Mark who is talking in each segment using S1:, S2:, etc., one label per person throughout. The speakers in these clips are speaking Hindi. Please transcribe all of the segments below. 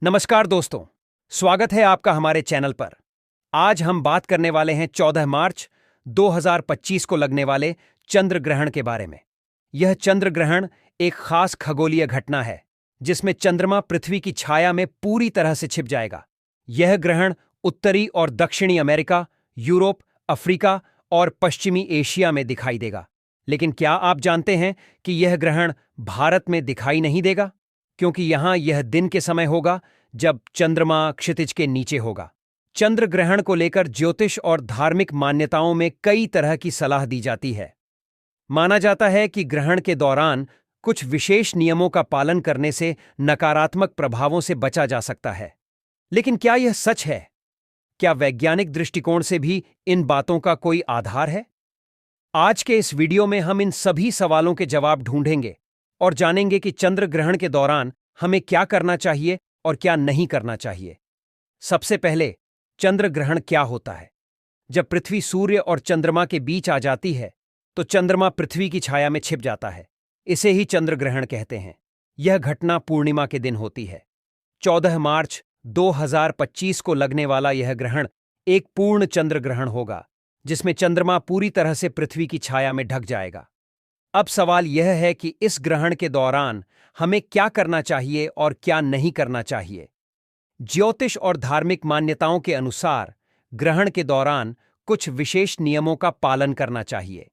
S1: नमस्कार दोस्तों, स्वागत है आपका हमारे चैनल पर। आज हम बात करने वाले हैं 14 मार्च 2025 को लगने वाले चंद्र ग्रहण के बारे में। यह चंद्र ग्रहण एक खास खगोलीय घटना है जिसमें चंद्रमा पृथ्वी की छाया में पूरी तरह से छिप जाएगा। यह ग्रहण उत्तरी और दक्षिणी अमेरिका, यूरोप, अफ्रीका और पश्चिमी एशिया में दिखाई देगा। लेकिन क्या आप जानते हैं कि यह ग्रहण भारत में दिखाई नहीं देगा? क्योंकि यहां यह दिन के समय होगा जब चंद्रमा क्षितिज के नीचे होगा। चंद्र ग्रहण को लेकर ज्योतिष और धार्मिक मान्यताओं में कई तरह की सलाह दी जाती है। माना जाता है कि ग्रहण के दौरान कुछ विशेष नियमों का पालन करने से नकारात्मक प्रभावों से बचा जा सकता है। लेकिन क्या यह सच है? क्या वैज्ञानिक दृष्टिकोण से भी इन बातों का कोई आधार है? आज के इस वीडियो में हम इन सभी सवालों के जवाब ढूंढेंगे और जानेंगे कि चंद्र ग्रहण के दौरान हमें क्या करना चाहिए और क्या नहीं करना चाहिए। सबसे पहले, चंद्र ग्रहण क्या होता है? जब पृथ्वी सूर्य और चंद्रमा के बीच आ जाती है तो चंद्रमा पृथ्वी की छाया में छिप जाता है। इसे ही चंद्र ग्रहण कहते हैं। यह घटना पूर्णिमा के दिन होती है। 14 मार्च 2025 को लगने वाला यह ग्रहण एक पूर्ण चंद्र ग्रहण होगा जिसमें चंद्रमा पूरी तरह से पृथ्वी की छाया में ढक जाएगा। अब सवाल यह है कि इस ग्रहण के दौरान हमें क्या करना चाहिए और क्या नहीं करना चाहिए। ज्योतिष और धार्मिक मान्यताओं के अनुसार ग्रहण के दौरान कुछ विशेष नियमों का पालन करना चाहिए।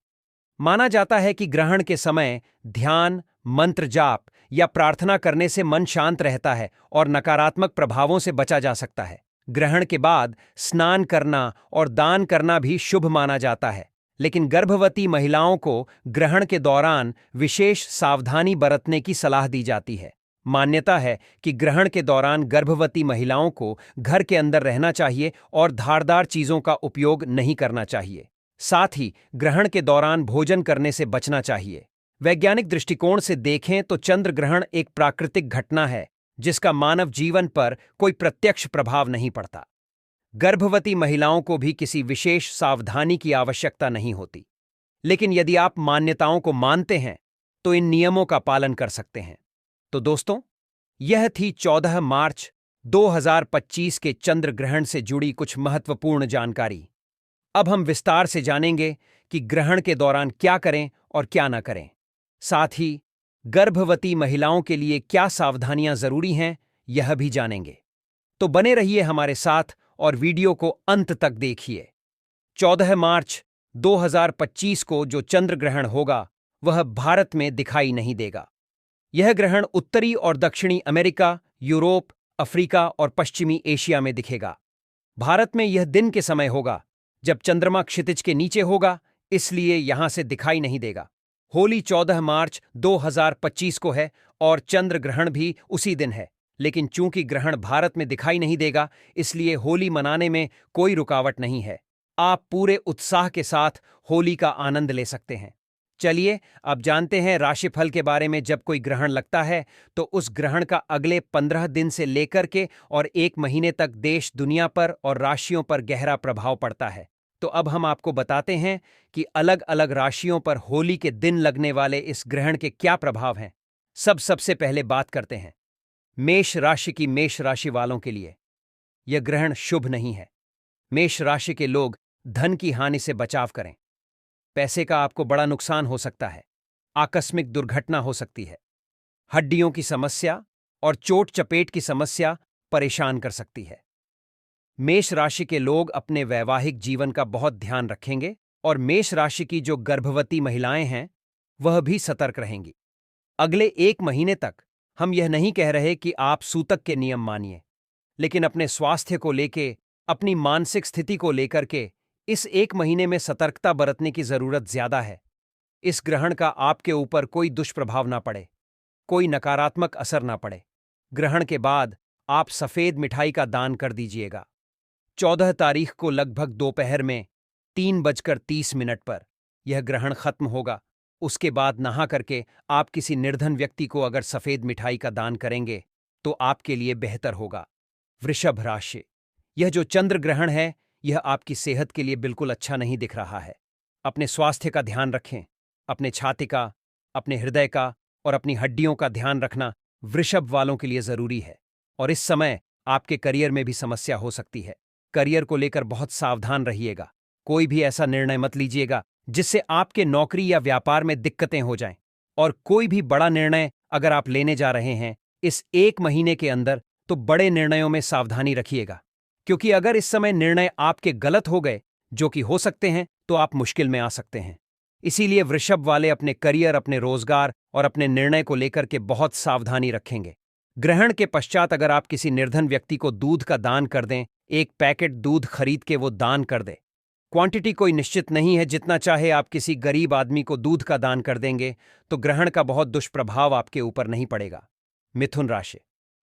S1: माना जाता है कि ग्रहण के समय ध्यान, मंत्र जाप या प्रार्थना करने से मन शांत रहता है और नकारात्मक प्रभावों से बचा जा सकता है। ग्रहण के बाद स्नान करना और दान करना भी शुभ माना जाता है। लेकिन गर्भवती महिलाओं को ग्रहण के दौरान विशेष सावधानी बरतने की सलाह दी जाती है। मान्यता है कि ग्रहण के दौरान गर्भवती महिलाओं को घर के अंदर रहना चाहिए और धारदार चीजों का उपयोग नहीं करना चाहिए। साथ ही ग्रहण के दौरान भोजन करने से बचना चाहिए। वैज्ञानिक दृष्टिकोण से देखें तो चंद्र ग्रहण एक प्राकृतिक घटना है जिसका मानव जीवन पर कोई प्रत्यक्ष प्रभाव नहीं पड़ता। गर्भवती महिलाओं को भी किसी विशेष सावधानी की आवश्यकता नहीं होती। लेकिन यदि आप मान्यताओं को मानते हैं तो इन नियमों का पालन कर सकते हैं। तो दोस्तों, यह थी 14 मार्च 2025 के चंद्र ग्रहण से जुड़ी कुछ महत्वपूर्ण जानकारी। अब हम विस्तार से जानेंगे कि ग्रहण के दौरान क्या करें और क्या न करें। साथ ही गर्भवती महिलाओं के लिए क्या सावधानियां जरूरी हैं, यह भी जानेंगे। तो बने रहिए हमारे साथ और वीडियो को अंत तक देखिए। 14 मार्च 2025 को जो चंद्र ग्रहण होगा वह भारत में दिखाई नहीं देगा। यह ग्रहण उत्तरी और दक्षिणी अमेरिका, यूरोप, अफ्रीका और पश्चिमी एशिया में दिखेगा। भारत में यह दिन के समय होगा जब चंद्रमा क्षितिज के नीचे होगा, इसलिए यहां से दिखाई नहीं देगा। होली 14 मार्च 2025 को है और चंद्र ग्रहण भी उसी दिन है। लेकिन चूंकि ग्रहण भारत में दिखाई नहीं देगा, इसलिए होली मनाने में कोई रुकावट नहीं है। आप पूरे उत्साह के साथ होली का आनंद ले सकते हैं। चलिए अब जानते हैं राशिफल के बारे में। जब कोई ग्रहण लगता है तो उस ग्रहण का अगले 15 दिन से लेकर के और 1 महीने तक देश दुनिया पर और राशियों पर गहरा प्रभाव पड़ता है। तो अब हम आपको बताते हैं कि अलग अलग राशियों पर होली के दिन लगने वाले इस ग्रहण के क्या प्रभाव हैं। सबसे पहले बात करते हैं मेष राशि की। मेष राशि वालों के लिए यह ग्रहण शुभ नहीं है। मेष राशि के लोग धन की हानि से बचाव करें। पैसे का आपको बड़ा नुकसान हो सकता है। आकस्मिक दुर्घटना हो सकती है। हड्डियों की समस्या और चोट चपेट की समस्या परेशान कर सकती है। मेष राशि के लोग अपने वैवाहिक जीवन का बहुत ध्यान रखेंगे और मेष राशि की जो गर्भवती महिलाएं हैं वह भी सतर्क रहेंगी। अगले 1 महीने तक हम यह नहीं कह रहे कि आप सूतक के नियम मानिए, लेकिन अपने स्वास्थ्य को लेके, अपनी मानसिक स्थिति को लेकर के इस 1 महीने में सतर्कता बरतने की जरूरत ज्यादा है। इस ग्रहण का आपके ऊपर कोई दुष्प्रभाव ना पड़े, कोई नकारात्मक असर ना पड़े। ग्रहण के बाद आप सफेद मिठाई का दान कर दीजिएगा। 14 तारीख को लगभग दोपहर में 3:30 पर यह ग्रहण खत्म होगा। उसके बाद नहा करके आप किसी निर्धन व्यक्ति को अगर सफेद मिठाई का दान करेंगे तो आपके लिए बेहतर होगा। वृषभ राशि, यह जो चंद्र ग्रहण है यह आपकी सेहत के लिए बिल्कुल अच्छा नहीं दिख रहा है। अपने स्वास्थ्य का ध्यान रखें। अपने छाती का, अपने हृदय का और अपनी हड्डियों का ध्यान रखना वृषभ वालों के लिए जरूरी है। और इस समय आपके करियर में भी समस्या हो सकती है। करियर को लेकर बहुत सावधान रहिएगा। कोई भी ऐसा निर्णय मत लीजिएगा जिससे आपके नौकरी या व्यापार में दिक्कतें हो जाएं। और कोई भी बड़ा निर्णय अगर आप लेने जा रहे हैं इस 1 महीने के अंदर, तो बड़े निर्णयों में सावधानी रखिएगा, क्योंकि अगर इस समय निर्णय आपके गलत हो गए, जो कि हो सकते हैं, तो आप मुश्किल में आ सकते हैं। इसीलिए वृषभ वाले अपने करियर, अपने रोजगार और अपने निर्णय को लेकर के बहुत सावधानी रखेंगे। ग्रहण के पश्चात अगर आप किसी निर्धन व्यक्ति को दूध का दान कर दें, 1 पैकेट दूध खरीद के वो दान कर दे। क्वांटिटी कोई निश्चित नहीं है, जितना चाहे आप किसी गरीब आदमी को दूध का दान कर देंगे तो ग्रहण का बहुत दुष्प्रभाव आपके ऊपर नहीं पड़ेगा। मिथुन राशि,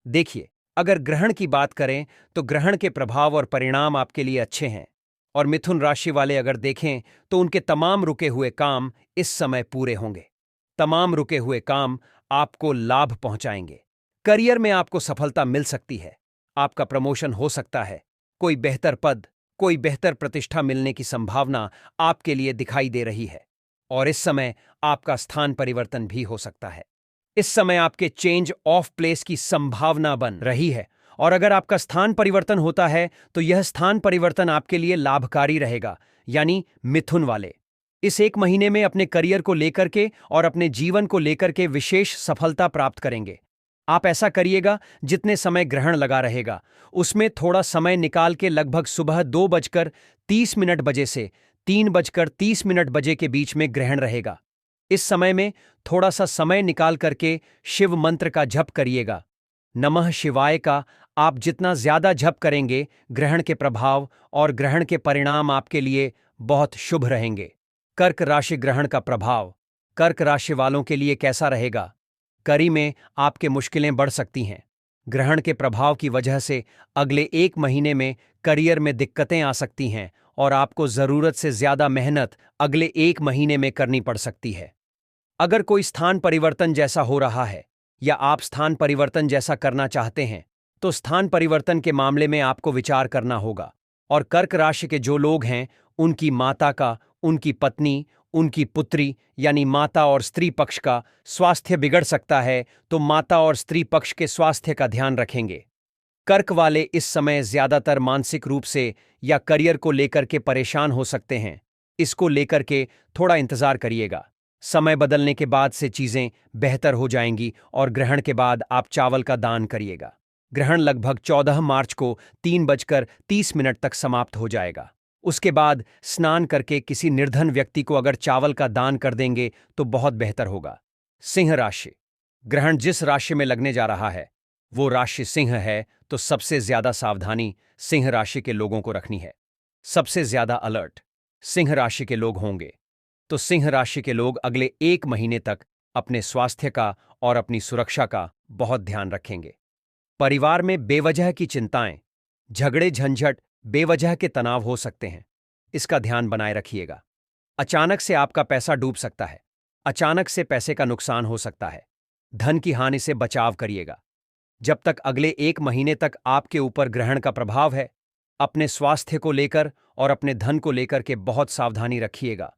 S1: देखिए, अगर ग्रहण की बात करें तो ग्रहण के प्रभाव और परिणाम आपके लिए अच्छे हैं। और मिथुन राशि वाले अगर देखें तो उनके तमाम रुके हुए काम इस समय पूरे होंगे। तमाम रुके हुए काम आपको लाभ पहुंचाएंगे। करियर में आपको सफलता मिल सकती है। आपका प्रमोशन हो सकता है। कोई बेहतर पद, कोई बेहतर प्रतिष्ठा मिलने की संभावना आपके लिए दिखाई दे रही है। और इस समय आपका स्थान परिवर्तन भी हो सकता है। इस समय आपके चेंज ऑफ प्लेस की संभावना बन रही है। और अगर आपका स्थान परिवर्तन होता है तो यह स्थान परिवर्तन आपके लिए लाभकारी रहेगा। यानी मिथुन वाले इस 1 महीने में अपने करियर को लेकर के और अपने जीवन को लेकर के विशेष सफलता प्राप्त करेंगे। आप ऐसा करिएगा, जितने समय ग्रहण लगा रहेगा उसमें थोड़ा समय निकाल के लगभग सुबह 2:30 बजे से 3:30 बजे के बीच में ग्रहण रहेगा। इस समय में थोड़ा सा समय निकाल करके शिव मंत्र का जप करिएगा। नमः शिवाय का आप जितना ज्यादा जप करेंगे, ग्रहण के प्रभाव और ग्रहण के परिणाम आपके लिए बहुत शुभ रहेंगे। कर्क राशि, ग्रहण का प्रभाव कर्क राशि वालों के लिए कैसा रहेगा? करी में आपके मुश्किलें बढ़ सकती हैं। ग्रहण के प्रभाव की वजह से अगले 1 महीने में करियर में दिक्कतें आ सकती हैं और आपको जरूरत से ज्यादा मेहनत अगले 1 महीने में करनी पड़ सकती है। अगर कोई स्थान परिवर्तन जैसा हो रहा है या आप स्थान परिवर्तन जैसा करना चाहते हैं तो स्थान परिवर्तन के मामले में आपको विचार करना होगा। और कर्क राशि के जो लोग हैं उनकी माता का, उनकी पत्नी, उनकी पुत्री यानी माता और स्त्री पक्ष का स्वास्थ्य बिगड़ सकता है, तो माता और स्त्री पक्ष के स्वास्थ्य का ध्यान रखेंगे। कर्क वाले इस समय ज्यादातर मानसिक रूप से या करियर को लेकर के परेशान हो सकते हैं। इसको लेकर के थोड़ा इंतजार करिएगा। समय बदलने के बाद से चीजें बेहतर हो जाएंगी और ग्रहण के बाद आप चावल का दान करिएगा। ग्रहण लगभग 14 मार्च को 3:30 तक समाप्त हो जाएगा। उसके बाद स्नान करके किसी निर्धन व्यक्ति को अगर चावल का दान कर देंगे तो बहुत बेहतर होगा। सिंह राशि, ग्रहण जिस राशि में लगने जा रहा है वो राशि सिंह है, तो सबसे ज्यादा सावधानी सिंह राशि के लोगों को रखनी है। सबसे ज्यादा अलर्ट सिंह राशि के लोग होंगे। तो सिंह राशि के लोग अगले 1 महीने तक अपने स्वास्थ्य का और अपनी सुरक्षा का बहुत ध्यान रखेंगे। परिवार में बेवजह की चिंताएं, झगड़े, झंझट, बेवजह के तनाव हो सकते हैं। इसका ध्यान बनाए रखिएगा। अचानक से आपका पैसा डूब सकता है। अचानक से पैसे का नुकसान हो सकता है। धन की हानि से बचाव करिएगा। जब तक अगले 1 महीने तक आपके ऊपर ग्रहण का प्रभाव है, अपने स्वास्थ्य को लेकर और अपने धन को लेकर के बहुत सावधानी रखिएगा।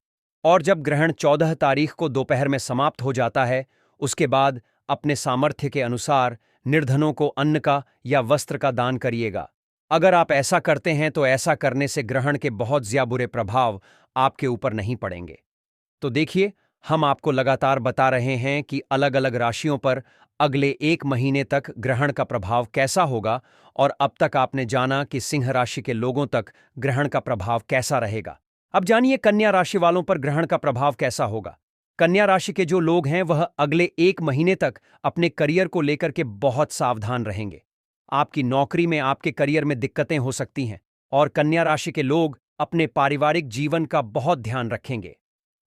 S1: और जब ग्रहण 14 तारीख को दोपहर में समाप्त हो जाता है, उसके बाद अपने सामर्थ्य के अनुसार निर्धनों को अन्न का या वस्त्र का दान करिएगा। अगर आप ऐसा करते हैं तो ऐसा करने से ग्रहण के बहुत ज्यादा बुरे प्रभाव आपके ऊपर नहीं पड़ेंगे। तो देखिए, हम आपको लगातार बता रहे हैं कि अलग अलग राशियों पर अगले 1 महीने तक ग्रहण का प्रभाव कैसा होगा। और अब तक आपने जाना कि सिंह राशि के लोगों तक ग्रहण का प्रभाव कैसा रहेगा। अब जानिए कन्या राशि वालों पर ग्रहण का प्रभाव कैसा होगा। कन्या राशि के जो लोग हैं वह अगले 1 महीने तक अपने करियर को लेकर के बहुत सावधान रहेंगे। आपकी नौकरी में, आपके करियर में दिक्कतें हो सकती हैं और कन्या राशि के लोग अपने पारिवारिक जीवन का बहुत ध्यान रखेंगे।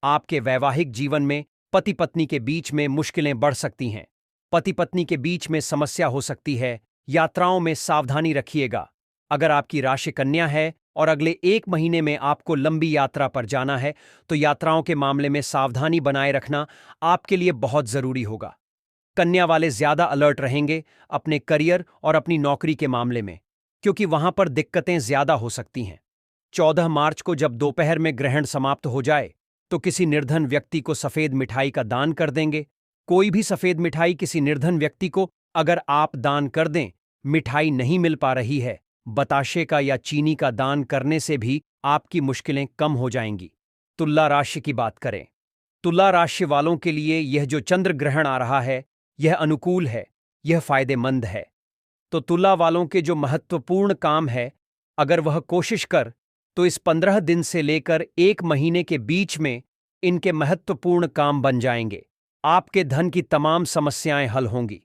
S1: आपके वैवाहिक जीवन में पति पत्नी के बीच में मुश्किलें बढ़ सकती हैं। पति पत्नी के बीच में समस्या हो सकती है। यात्राओं में सावधानी रखिएगा। अगर आपकी राशि कन्या है और अगले 1 महीने में आपको लंबी यात्रा पर जाना है तो यात्राओं के मामले में सावधानी बनाए रखना आपके लिए बहुत जरूरी होगा। कन्या वाले ज्यादा अलर्ट रहेंगे अपने करियर और अपनी नौकरी के मामले में, क्योंकि वहां पर दिक्कतें ज्यादा हो सकती हैं। 14 मार्च को जब दोपहर में ग्रहण समाप्त हो जाए तो किसी निर्धन व्यक्ति को सफेद मिठाई का दान कर देंगे। कोई भी सफेद मिठाई किसी निर्धन व्यक्ति को अगर आप दान कर दें मिठाई नहीं मिल पा रही है, बताशे का या चीनी का दान करने से भी आपकी मुश्किलें कम हो जाएंगी। तुला राशि की बात करें। तुला राशि वालों के लिए यह जो चंद्र ग्रहण आ रहा है, यह अनुकूल है, यह फायदेमंद है। तो तुला वालों के जो महत्वपूर्ण काम है, अगर वह कोशिश कर तो इस 15 दिन से लेकर 1 महीने के बीच में इनके महत्वपूर्ण काम बन जाएंगे। आपके धन की तमाम समस्याएं हल होंगी,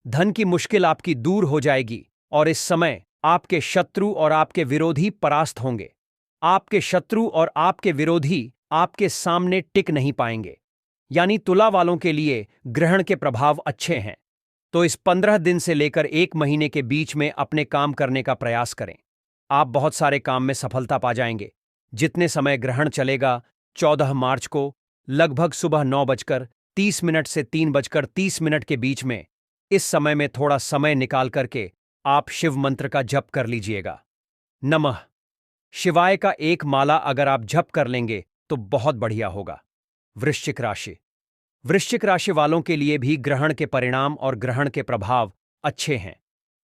S1: धन की मुश्किल आपकी दूर हो जाएगी और इस समय आपके शत्रु और आपके विरोधी परास्त होंगे। आपके शत्रु और आपके विरोधी आपके सामने टिक नहीं पाएंगे। यानी तुला वालों के लिए ग्रहण के प्रभाव अच्छे हैं। तो इस 15 दिन से लेकर 1 महीने के बीच में अपने काम करने का प्रयास करें। आप बहुत सारे काम में सफलता पा जाएंगे। जितने समय ग्रहण चलेगा, 14 मार्च को लगभग सुबह 9:30 से 3:30 के बीच में, इस समय में थोड़ा समय निकाल करके आप शिव मंत्र का जप कर लीजिएगा। नमः शिवाय का एक माला अगर आप जप कर लेंगे तो बहुत बढ़िया होगा। वृश्चिक राशि। वृश्चिक राशि वालों के लिए भी ग्रहण के परिणाम और ग्रहण के प्रभाव अच्छे हैं।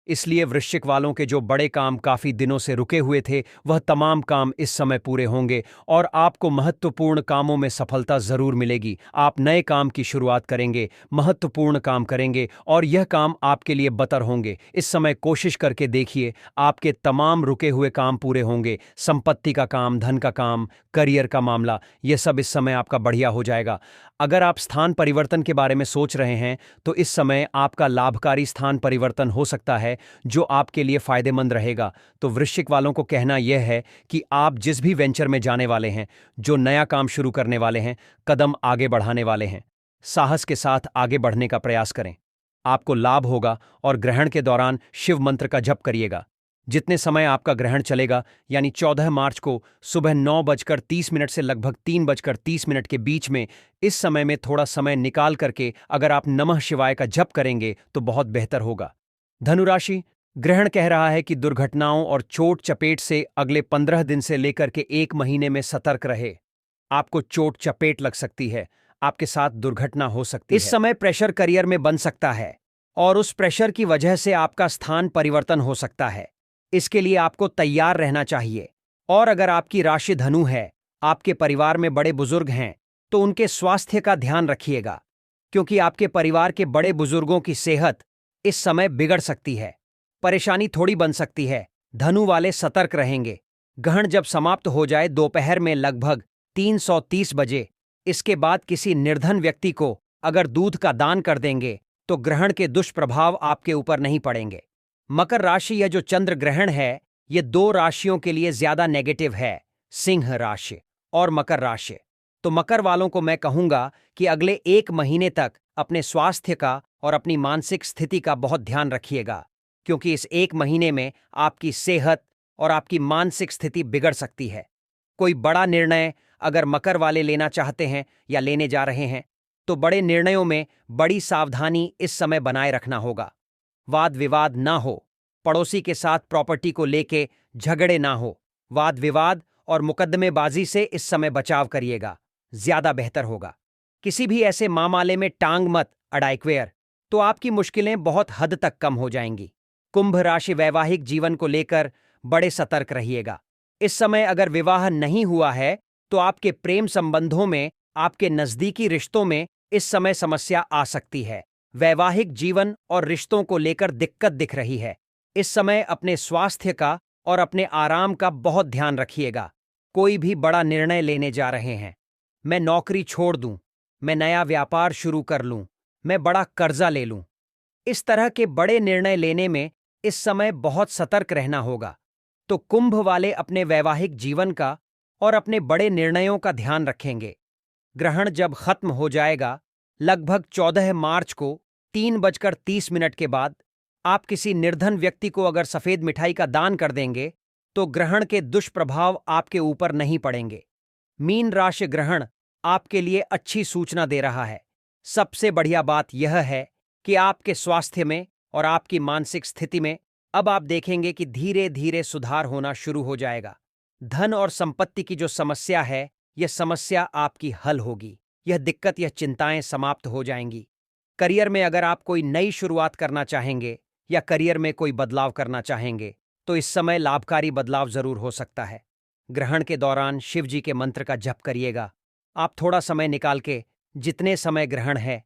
S1: इसलिए वृश्चिक वालों के जो बड़े काम काफी दिनों से रुके हुए थे, वह तमाम काम इस समय पूरे होंगे और आपको महत्वपूर्ण कामों में सफलता जरूर मिलेगी। आप नए काम की शुरुआत करेंगे, महत्वपूर्ण काम करेंगे और यह काम आपके लिए बतर होंगे। इस समय कोशिश करके देखिए, आपके तमाम रुके हुए काम पूरे होंगे। संपत्ति का काम, धन का काम, करियर का मामला, यह सब इस समय आपका बढ़िया हो जाएगा। अगर आप स्थान परिवर्तन के बारे में सोच रहे हैं तो इस समय आपका लाभकारी स्थान परिवर्तन हो सकता है, जो आपके लिए फायदेमंद रहेगा। तो वृश्चिक वालों को कहना यह है कि आप जिस भी वेंचर में जाने वाले हैं, जो नया काम शुरू करने वाले हैं, कदम आगे बढ़ाने वाले हैं, साहस के साथ आगे बढ़ने का प्रयास करें। आपको लाभ होगा और ग्रहण के दौरान शिव मंत्र का जप करिएगा। जितने समय आपका ग्रहण चलेगा, यानी 14 मार्च को सुबह 9:30 से लगभग 3:30 के बीच में, इस समय में थोड़ा समय निकाल करके अगर आप नमः शिवाय का जप करेंगे तो बहुत बेहतर होगा। धनुराशि। ग्रहण कह रहा है कि दुर्घटनाओं और चोट चपेट से अगले 15 दिन से लेकर के 1 महीने में सतर्क रहे। आपको चोट चपेट लग सकती है, आपके साथ दुर्घटना हो सकती है। इस समय प्रेशर करियर में बन सकता है और उस प्रेशर की वजह से आपका स्थान परिवर्तन हो सकता है। इसके लिए आपको तैयार रहना चाहिए। और अगर आपकी राशि धनु है, आपके परिवार में बड़े बुजुर्ग हैं, तो उनके स्वास्थ्य का ध्यान रखिएगा, क्योंकि आपके परिवार के बड़े बुजुर्गों की सेहत इस समय बिगड़ सकती है। परेशानी थोड़ी बन सकती है। धनु वाले सतर्क रहेंगे। ग्रहण जब समाप्त हो जाए दोपहर में लगभग 3:30 बजे, इसके बाद किसी निर्धन व्यक्ति को अगर दूध का दान कर देंगे तो ग्रहण के दुष्प्रभाव आपके ऊपर नहीं पड़ेंगे। मकर राशि, यह जो चंद्र ग्रहण है, यह 2 राशियों के लिए ज्यादा नेगेटिव है, सिंह राशि और मकर राशि। तो मकर वालों को मैं कहूंगा कि अगले 1 महीने तक अपने स्वास्थ्य का और अपनी मानसिक स्थिति का बहुत ध्यान रखिएगा, क्योंकि इस 1 महीने में आपकी सेहत और आपकी मानसिक स्थिति बिगड़ सकती है। कोई बड़ा निर्णय अगर मकर वाले लेना चाहते हैं या लेने जा रहे हैं, तो बड़े निर्णयों में बड़ी सावधानी इस समय बनाए रखना होगा। वाद विवाद ना हो, पड़ोसी के साथ प्रॉपर्टी को लेके झगड़े ना हो। वाद विवाद और मुकदमेबाजी से इस समय बचाव करिएगा, ज्यादा बेहतर होगा। किसी भी ऐसे मामले में टांग मत अड़ाइक्वेयर, तो आपकी मुश्किलें बहुत हद तक कम हो जाएंगी। कुंभ राशि, वैवाहिक जीवन को लेकर बड़े सतर्क रहिएगा। इस समय अगर विवाह नहीं हुआ है तो आपके प्रेम संबंधों में, आपके नजदीकी रिश्तों में इस समय समस्या आ सकती है। वैवाहिक जीवन और रिश्तों को लेकर दिक्कत दिख रही है। इस समय अपने स्वास्थ्य का और अपने आराम का बहुत ध्यान रखिएगा। कोई भी बड़ा निर्णय लेने जा रहे हैं, मैं नौकरी छोड़ दूं, मैं नया व्यापार शुरू कर लूं, मैं बड़ा कर्जा ले लूं, इस तरह के बड़े निर्णय लेने में इस समय बहुत सतर्क रहना होगा। तो कुंभ वाले अपने वैवाहिक जीवन का और अपने बड़े निर्णयों का ध्यान रखेंगे। ग्रहण जब खत्म हो जाएगा, लगभग 14 मार्च को 3:30 के बाद, आप किसी निर्धन व्यक्ति को अगर सफेद मिठाई का दान कर देंगे तो ग्रहण के दुष्प्रभाव आपके ऊपर नहीं पड़ेंगे। मीन राशि, ग्रहण आपके लिए अच्छी सूचना दे रहा है। सबसे बढ़िया बात यह है कि आपके स्वास्थ्य में और आपकी मानसिक स्थिति में अब आप देखेंगे कि धीरे धीरे सुधार होना शुरू हो जाएगा। धन और संपत्ति की जो समस्या है, यह समस्या आपकी हल होगी। यह दिक्कत, यह चिंताएं समाप्त हो जाएंगी। करियर में अगर आप कोई नई शुरुआत करना चाहेंगे या करियर में कोई बदलाव करना चाहेंगे तो इस समय लाभकारी बदलाव जरूर हो सकता है। ग्रहण के दौरान शिव जी के मंत्र का जप करिएगा। आप थोड़ा समय निकाल के जितने समय ग्रहण है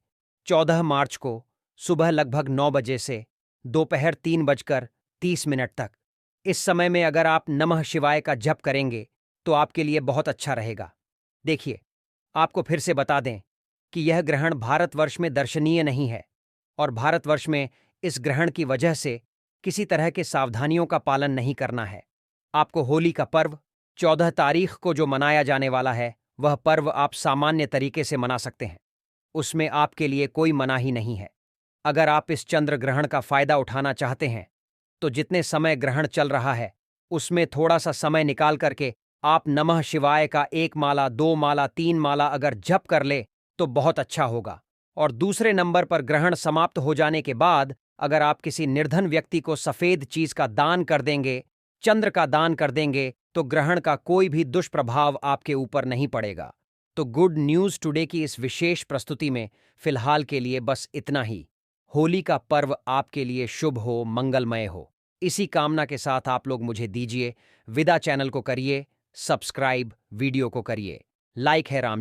S1: 14 मार्च को सुबह लगभग 9 बजे से दोपहर 3:30 तक, इस समय में अगर आप नमः शिवाय का जप करेंगे तो आपके लिए बहुत अच्छा रहेगा। देखिए, आपको फिर से बता दें कि यह ग्रहण भारतवर्ष में दर्शनीय नहीं है और भारतवर्ष में इस ग्रहण की वजह से किसी तरह के सावधानियों का पालन नहीं करना है। आपको होली का पर्व 14 तारीख को जो मनाया जाने वाला है, वह पर्व आप सामान्य तरीके से मना सकते हैं। उसमें आपके लिए कोई मनाही नहीं है। अगर आप इस चंद्र ग्रहण का फायदा उठाना चाहते हैं तो जितने समय ग्रहण चल रहा है उसमें थोड़ा सा समय निकाल करके आप नमः शिवाय का 1 माला, 2 माला, 3 माला अगर जप कर ले तो बहुत अच्छा होगा। और दूसरे नंबर पर ग्रहण समाप्त हो जाने के बाद अगर आप किसी निर्धन व्यक्ति को सफेद चीज का दान कर देंगे, चंद्र का दान कर देंगे, तो ग्रहण का कोई भी दुष्प्रभाव आपके ऊपर नहीं पड़ेगा। तो गुड न्यूज टुडे की इस विशेष प्रस्तुति में फिलहाल के लिए बस इतना ही। होली का पर्व आपके लिए शुभ हो, मंगलमय हो, इसी कामना के साथ आप लोग मुझे दीजिए विदा। चैनल को करिए सब्सक्राइब, वीडियो को करिए लाइक। है राम।